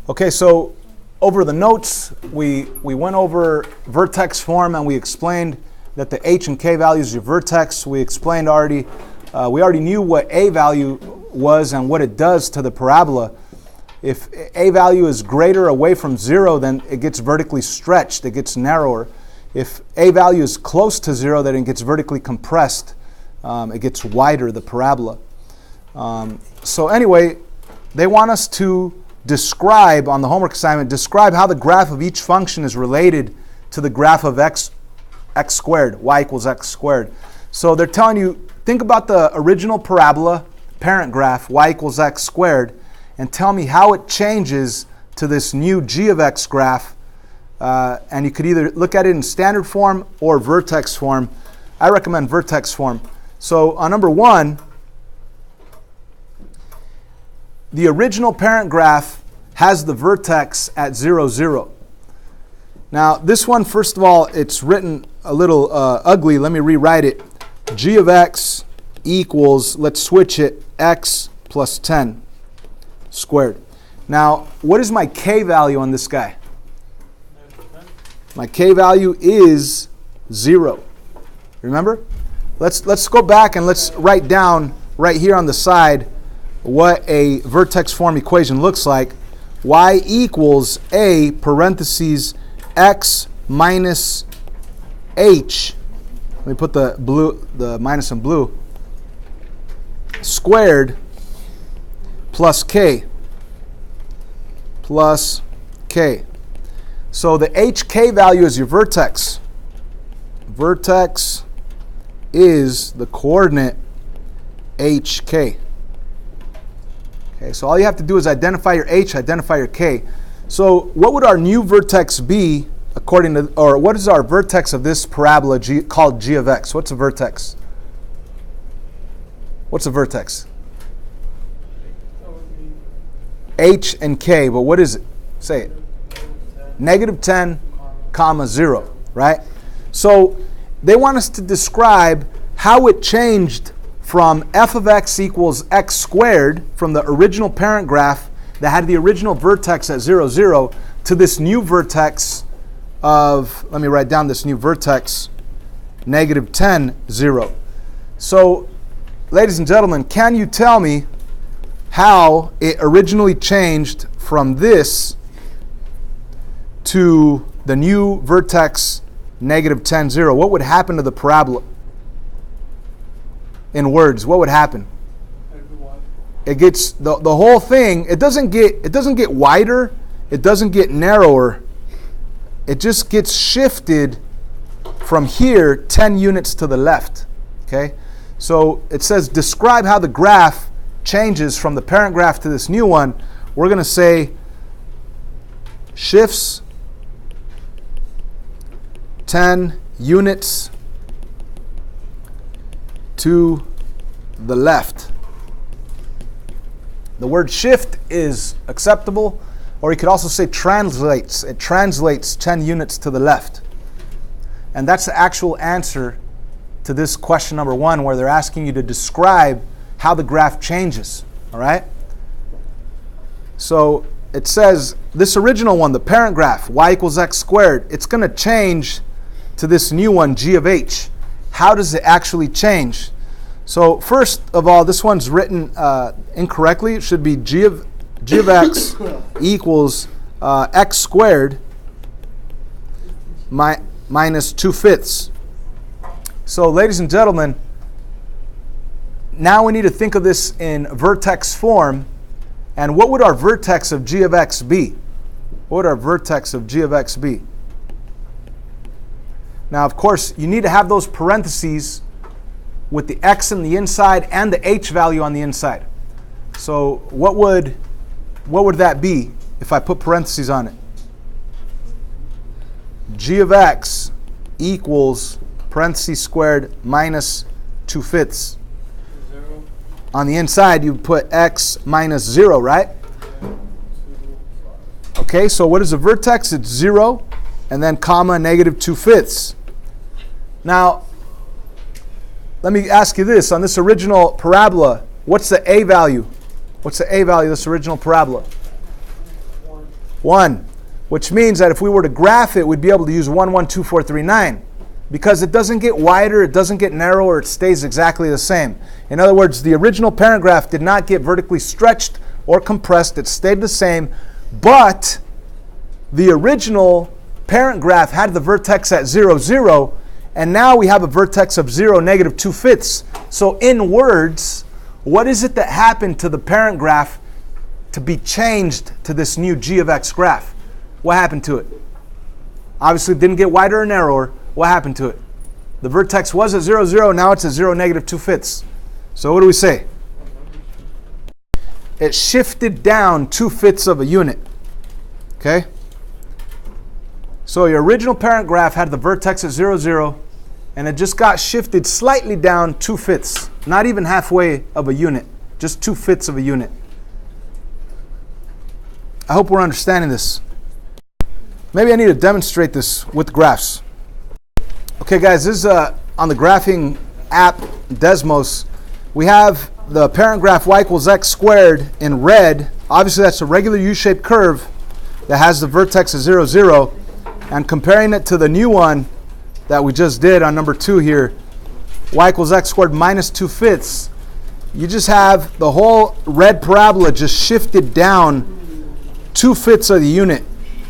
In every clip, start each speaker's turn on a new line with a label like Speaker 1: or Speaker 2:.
Speaker 1: Okay, so over the notes, we went over vertex form and we explained that the h and k values are vertex. We explained already, we already knew what a value was and what it does to the parabola. If a value is greater away from 0, then it gets vertically stretched, it gets narrower. If a value is close to 0, then it gets vertically compressed, it gets wider, the parabola. So anyway, they want us to describe, on the homework assignment, describe how the graph of each function is related to the graph of x squared, y equals x squared. So they're telling you, think about the original parabola, parent graph, y equals x squared, and tell me how it changes to this new g of x graph. And you could either look at it in standard form or vertex form. I recommend vertex form. So on number 1, the original parent graph has the vertex at 0, 0. Now this one, first of all, it's written a little ugly. Let me rewrite it. G of x equals, let's switch it, x plus 10 squared. Now, what is my k value on this guy? My k value is 0. Remember? Let's go back and let's write down right here on the side what a vertex form equation looks like. Y equals a parentheses x minus h. Let me put the minus in blue. Squared plus k. Plus k. So the hk value is your vertex. Vertex is the coordinate hk. Okay, so all you have to do is identify your h, identify your k. So what would our new vertex be according to, or what is our vertex of this parabola called g of x? What's a vertex? What's a vertex? H and k, but what is it? Say it. Negative 10, comma 0, right? So they want us to describe how it changed from f of x equals x squared from the original parent graph that had the original vertex at 0, 0 to this new vertex of, let me write down this new vertex, negative 10, 0. So, ladies and gentlemen, can you tell me how it originally changed from this to the new vertex negative 10, 0? What would happen to the parabola? In words, what would happen? It gets the whole thing. It doesn't get wider. It doesn't get narrower. It just gets shifted from here 10 units to the left. Okay, so it says describe how the graph changes from the parent graph to this new one. We're going to say shifts 10 units to the left. The word shift is acceptable, or you could also say translates. It translates 10 units to the left. And that's the actual answer to this question number 1, where they're asking you to describe how the graph changes. All right? So it says this original one, the parent graph, y equals x squared, it's going to change to this new one, g of h. How does it actually change? So first of all, this one's written incorrectly. It should be g of x equals x squared minus 2/5. So ladies and gentlemen, now we need to think of this in vertex form. And what would our vertex of g of x be? What would our vertex of g of x be? Now, of course, you need to have those parentheses with the x on the inside and the h value on the inside. So what would that be if I put parentheses on it? G of x equals parentheses squared minus 2/5. On the inside, you put x minus 0, right? Okay, so what is the vertex? It's 0, and then comma negative 2/5. Now, let me ask you this. On this original parabola, what's the a value? What's the a value of this original parabola? 1, which means that if we were to graph it, we'd be able to use 1, 1, 2, 4, 3, 9, because it doesn't get wider, it doesn't get narrower, it stays exactly the same. In other words, the original parent graph did not get vertically stretched or compressed, it stayed the same, but the original parent graph had the vertex at 0, 0, and now we have a vertex of 0, negative 2/5. So in words, what is it that happened to the parent graph to be changed to this new g of x graph? What happened to it? Obviously, it didn't get wider or narrower. What happened to it? The vertex was at 0, 0, now it's at 0, negative 2/5. So what do we say? It shifted down 2/5 of a unit. Okay? So your original parent graph had the vertex at 0, 0, and it just got shifted slightly down 2/5, not even halfway of a unit, just 2/5 of a unit. I hope we're understanding this. Maybe I need to demonstrate this with graphs. Okay, guys, this is on the graphing app, Desmos. We have the parent graph y equals x squared in red. Obviously, that's a regular U-shaped curve that has the vertex at 0, 0. And comparing it to the new one that we just did on number 2 here, y equals x squared minus 2/5, you just have the whole red parabola just shifted down 2/5 of the unit.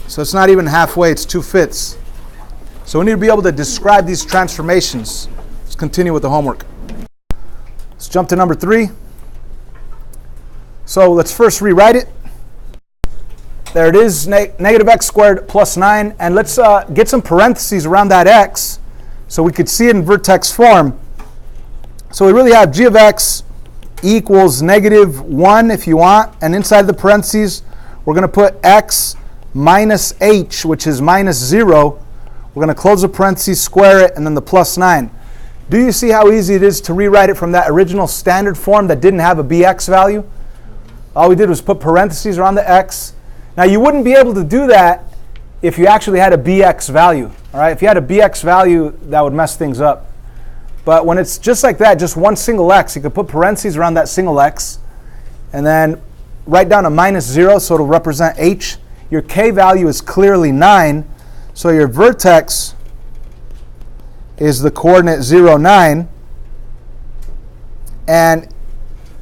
Speaker 1: So it's not even halfway, it's 2/5. So we need to be able to describe these transformations. Let's continue with the homework. Let's jump to number 3. So let's first rewrite it. There it is, negative x squared plus 9. And let's get some parentheses around that x so we could see it in vertex form. So we really have g of x equals negative 1 if you want. And inside the parentheses, we're going to put x minus h, which is minus 0. We're going to close the parentheses, square it, and then the plus 9. Do you see how easy it is to rewrite it from that original standard form that didn't have a bx value? All we did was put parentheses around the x. Now, you wouldn't be able to do that if you actually had a bx value. All right? If you had a bx value, that would mess things up. But when it's just like that, just one single x, you could put parentheses around that single x, and then write down a minus 0, so it'll represent h. Your k value is clearly 9, so your vertex is the coordinate 0, 9. And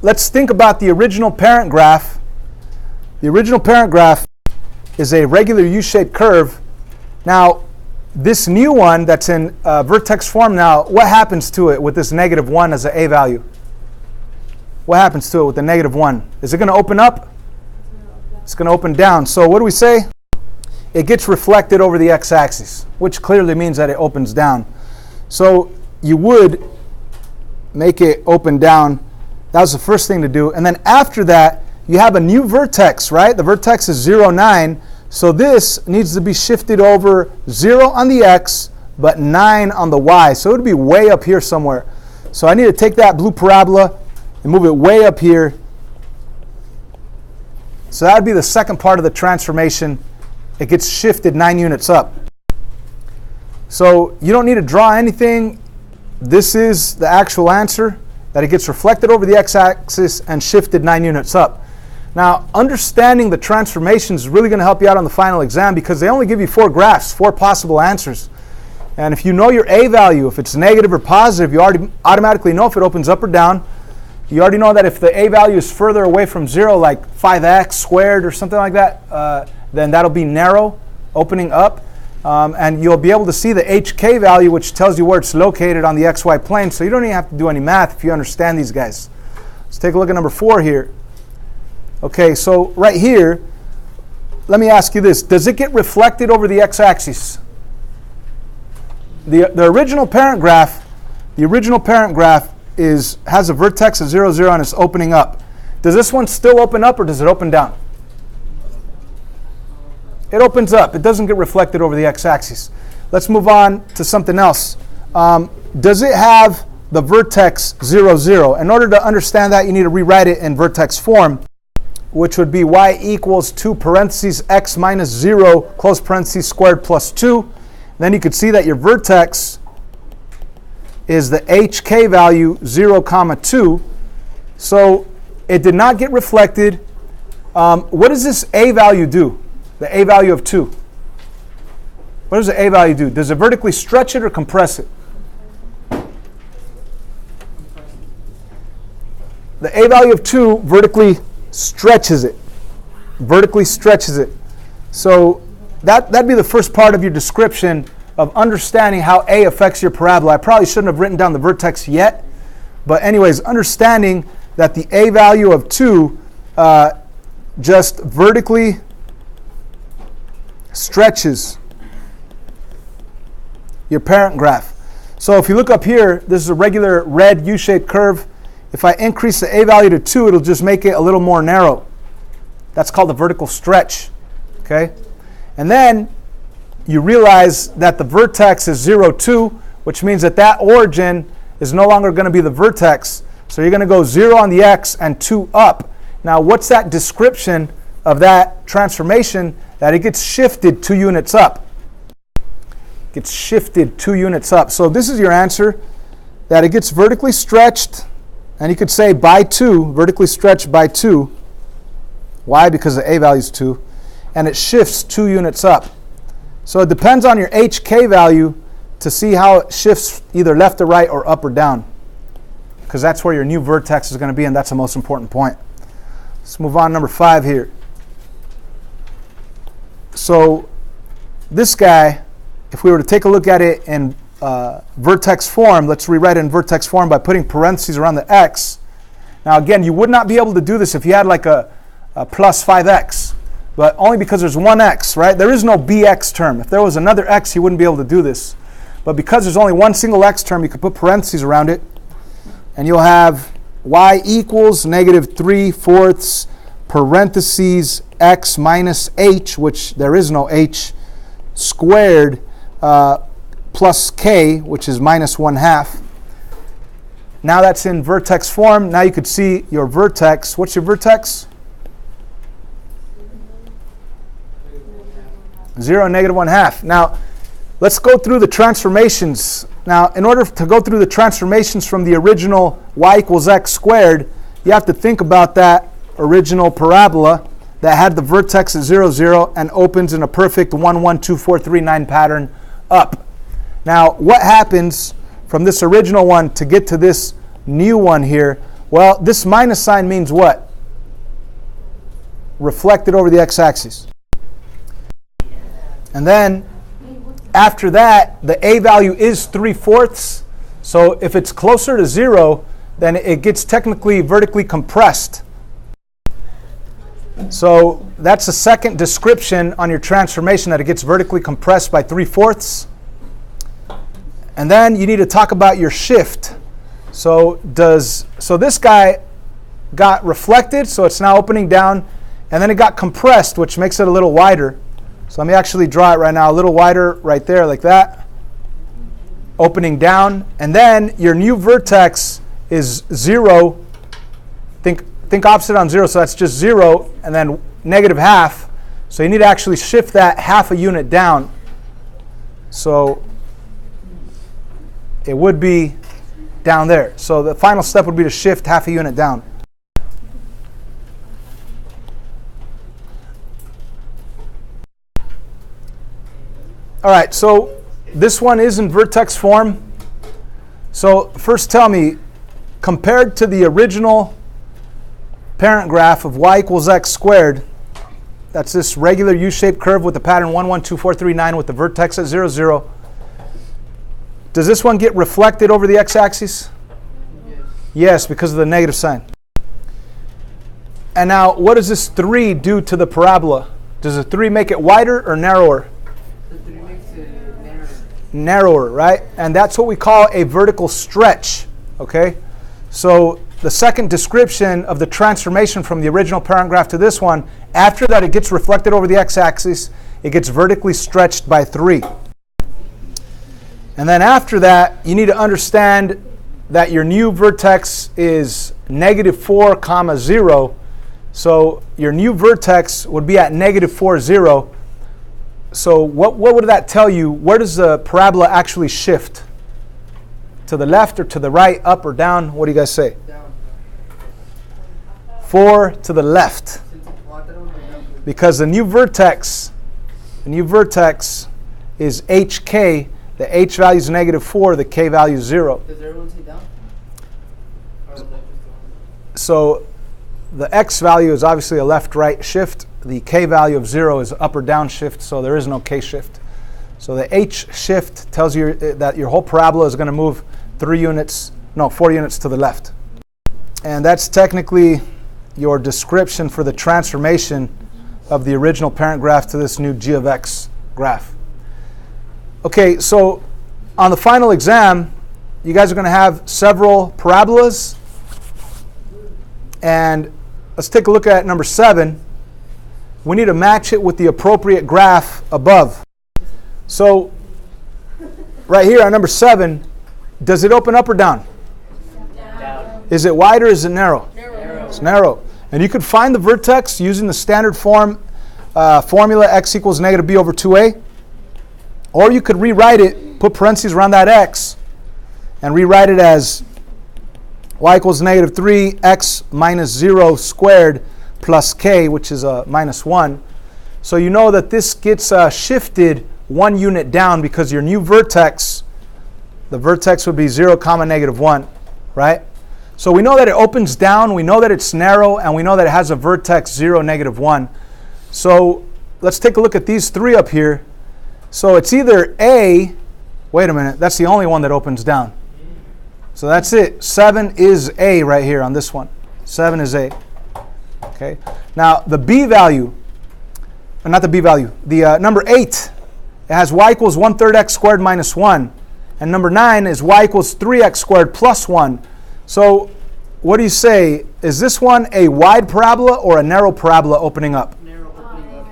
Speaker 1: let's think about the original parent graph. The original parent graph is a regular U-shaped curve. Now, this new one that's in vertex form now, what happens to it with this negative 1 as an a value? What happens to it with the negative 1? Is it going to open up? It's going to open down. So what do we say? It gets reflected over the x-axis, which clearly means that it opens down. So you would make it open down. That was the first thing to do. And then after that, you have a new vertex, right? The vertex is 0, 9. So this needs to be shifted over 0 on the x, but 9 on the y. So it would be way up here somewhere. So I need to take that blue parabola and move it way up here. So that would be the second part of the transformation. It gets shifted 9 units up. So you don't need to draw anything. This is the actual answer, that it gets reflected over the x-axis and shifted 9 units up. Now, understanding the transformations is really going to help you out on the final exam, because they only give you 4 graphs, 4 possible answers. And if you know your a value, if it's negative or positive, you already automatically know if it opens up or down. You already know that if the a value is further away from 0, like 5x squared or something like that, then that'll be narrow, opening up. And you'll be able to see the hk value, which tells you where it's located on the xy plane. So you don't even have to do any math if you understand these guys. Let's take a look at number 4 here. Okay, so right here, let me ask you this. Does it get reflected over the x-axis? The original parent graph, has a vertex of 0, 0, and it's opening up. Does this one still open up, or does it open down? It opens up. It doesn't get reflected over the x-axis. Let's move on to something else. Does it have the vertex 0, 0? In order to understand that, you need to rewrite it in vertex form, which would be y equals 2 parentheses x minus 0, close parentheses, squared plus 2. Then you could see that your vertex is the hk value 0, 2. So it did not get reflected. What does this a value do? The A value of 2. What does the A value do? Does it vertically stretch it or compress it? The A value of 2 vertically stretches it. Vertically stretches it. So that'd be the first part of your description of understanding how A affects your parabola. I probably shouldn't have written down the vertex yet. But anyways, understanding that the A value of 2 just vertically stretches your parent graph. So if you look up here, this is a regular red U-shaped curve. If I increase the A value to 2, it'll just make it a little more narrow. That's called the vertical stretch. Okay? And then you realize that the vertex is 0, 2, which means that that origin is no longer going to be the vertex. So you're going to go 0 on the x and 2 up. Now, what's that description of that transformation? That it gets shifted 2 units up. Gets shifted 2 units up. So this is your answer, that it gets vertically stretched, and you could say by 2, vertically stretched by 2. Why? Because the A value is 2. And it shifts 2 units up. So it depends on your HK value to see how it shifts either left or right or up or down. Because that's where your new vertex is going to be, and that's the most important point. Let's move on, number 5 here. So this guy, if we were to take a look at it in vertex form, let's rewrite it in vertex form by putting parentheses around the x. Now again, you would not be able to do this if you had like a plus 5x, but only because there's one x, right? There is no bx term. If there was another x, you wouldn't be able to do this. But because there's only one single x term, you could put parentheses around it, and you'll have y equals negative 3/4 parentheses x minus h, which there is no h, squared plus k, which is minus 1/2. Now that's in vertex form. Now you could see your vertex. What's your vertex? 0, negative 1/2. Now let's go through the transformations. Now in order to go through the transformations from the original y equals x squared, you have to think about that original parabola that had the vertex at 0, 0 and opens in a perfect 1, 1, 2, 4, 3, 9 pattern up. Now, what happens from this original one to get to this new one here? Well, this minus sign means what? Reflected over the x-axis. And then, after that, the A value is 3/4. So if it's closer to 0, then it gets technically vertically compressed. So that's the second description on your transformation, that it gets vertically compressed by 3/4. And then you need to talk about your shift. So this guy got reflected, so it's now opening down, and then it got compressed, which makes it a little wider. So let me actually draw it right now, a little wider right there, like that. Opening down, and then your new vertex is 0. Think opposite on 0, so that's just 0, and then negative 1/2. So you need to actually shift that 1/2 a unit down. So it would be down there. So the final step would be to shift 1/2 a unit down. All right, so this one is in vertex form. So first tell me, compared to the original parent graph of y equals x squared, that's this regular U-shaped curve with the pattern 1, 1, 2, 4, 3, 9 with the vertex at 0, 0. Does this one get reflected over the x-axis? Yes, because of the negative sign. And now, what does this 3 do to the parabola? Does the 3 make it wider or narrower?
Speaker 2: The 3 makes it narrower.
Speaker 1: Narrower, right? And that's what we call a vertical stretch, okay? So the second description of the transformation from the original parent graph to this one, after that it gets reflected over the x-axis, it gets vertically stretched by 3. And then after that, you need to understand that your new vertex is negative 4, 0. So your new vertex would be at negative 4, 0. So what would that tell you? Where does the parabola actually shift? To the left or to the right, up or down? What do you guys say?
Speaker 2: Down.
Speaker 1: 4 to the left.
Speaker 2: Since 4 on the
Speaker 1: because the new vertex is hk. The h value is -4, the k value is 0.
Speaker 2: Does everyone say down? Or like
Speaker 1: So the x value is obviously a left-right shift. The k value of 0 is up or down shift, so there is no k shift. So the h shift tells you that your whole parabola is going to move 4 units to the left. And that's technically your description for the transformation of the original parent graph to this new g of x graph. Okay, so on the final exam, you guys are going to have several parabolas. And let's take a look at number 7. We need to match it with the appropriate graph above. So right here on number 7, does it open up or down?
Speaker 2: down.
Speaker 1: Is it wide or is it narrow?
Speaker 2: Narrow.
Speaker 1: It's narrow. And you could find the vertex using the standard form formula x equals negative b over 2a. Or you could rewrite it, put parentheses around that x, and rewrite it as y equals negative 3 x minus 0 squared plus k, which is a minus 1. So you know that this gets shifted 1 unit down because your new vertex, the vertex would be 0, -1, right? So we know that it opens down, we know that it's narrow, and we know that it has a vertex 0, -1. So let's take a look at these 3 up here. So it's either A, wait a minute, that's the only one that opens down. So that's it. 7 is A right here on this one. 7 is A. Okay. Now the B value, not the B value, the number 8, it has y equals 1/3 x squared minus 1. And number 9 is y equals 3x squared plus 1. So what do you say? Is this one a wide parabola or a narrow parabola opening up?
Speaker 2: Narrow opening up.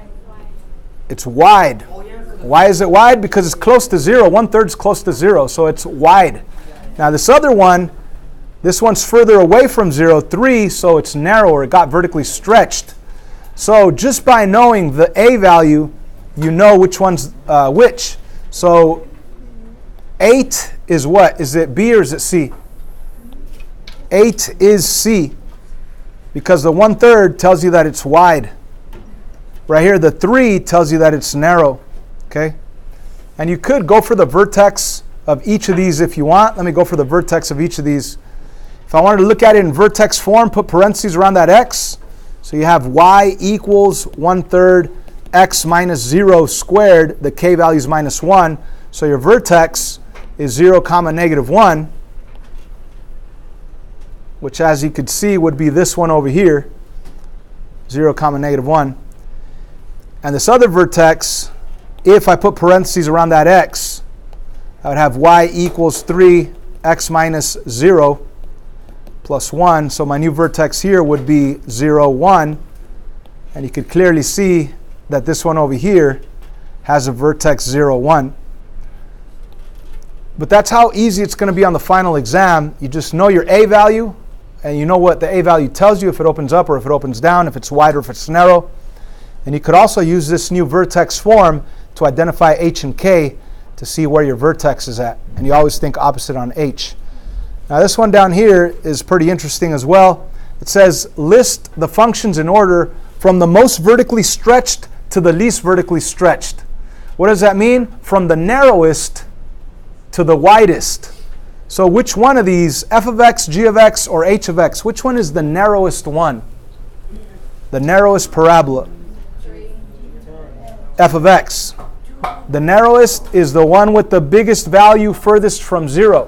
Speaker 1: It's wide.
Speaker 2: Oh, yeah.
Speaker 1: Why is it wide? Because it's close to 0. 1/3 is close to 0, so it's wide. Now this other one, this one's further away from 0, 3, so it's narrower. It got vertically stretched. So just by knowing the A value, you know which one's which. So 8 is what? Is it B or is it C? 8 is C, because the 1/3 tells you that it's wide. Right here, the 3 tells you that it's narrow. Okay? And you could go for the vertex of each of these if you want. Let me go for the vertex of each of these. If I wanted to look at it in vertex form, put parentheses around that x. So you have y equals 1/3 x minus 0 squared. The k value is minus 1. So your vertex is 0, -1, which as you could see would be this one over here, 0, -1. And this other vertex, if I put parentheses around that x, I would have y equals 3 x minus 0 plus 1. So my new vertex here would be 0, 1. And you could clearly see that this one over here has a vertex 0, 1. But that's how easy it's going to be on the final exam. You just know your A value, and you know what the A value tells you, if it opens up or if it opens down, if it's wide or if it's narrow. And you could also use this new vertex form to identify H and K to see where your vertex is at. And you always think opposite on H. Now this one down here is pretty interesting as well. It says list the functions in order from the most vertically stretched to the least vertically stretched. What does that mean? From the narrowest to the widest. So which one of these, f of x, g of x, or h of x, which one is the narrowest one? The narrowest parabola. F of x. The narrowest is the one with the biggest value furthest from 0.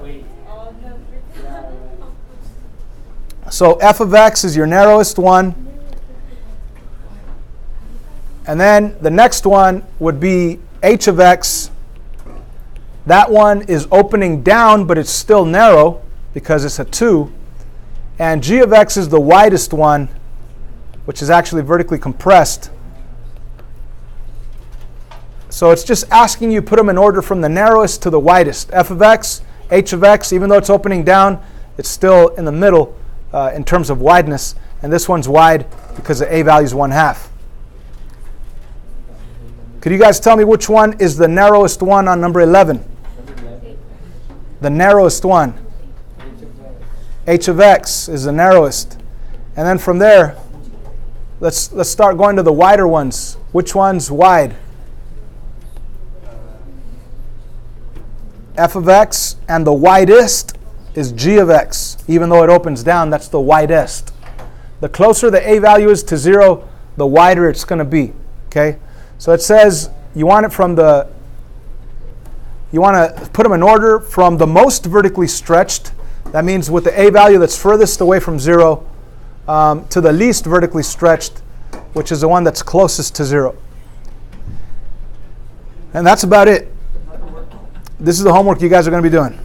Speaker 1: So f of x is your narrowest one. And then the next one would be h of x. That one is opening down, but it's still narrow because it's a 2. And g of x is the widest one, which is actually vertically compressed. So it's just asking you put them in order from the narrowest to the widest. F of x, h of x, even though it's opening down, it's still in the middle in terms of wideness. And this one's wide because the a value is 1/2. Could you guys tell me which one is the narrowest one on number 11? The narrowest one. H of x is the narrowest. And then from there, Let's start going to the wider ones. Which one's wide? F of x, and the widest is g of x. Even though it opens down, that's the widest. The closer the a value is to 0, the wider it's going to be. Okay? So it says you want it from the, you want to put them in order from the most vertically stretched. That means with the a value that's furthest away from 0 to the least vertically stretched, which is the one that's closest to 0. And that's about it. This is the homework you guys are going to be doing.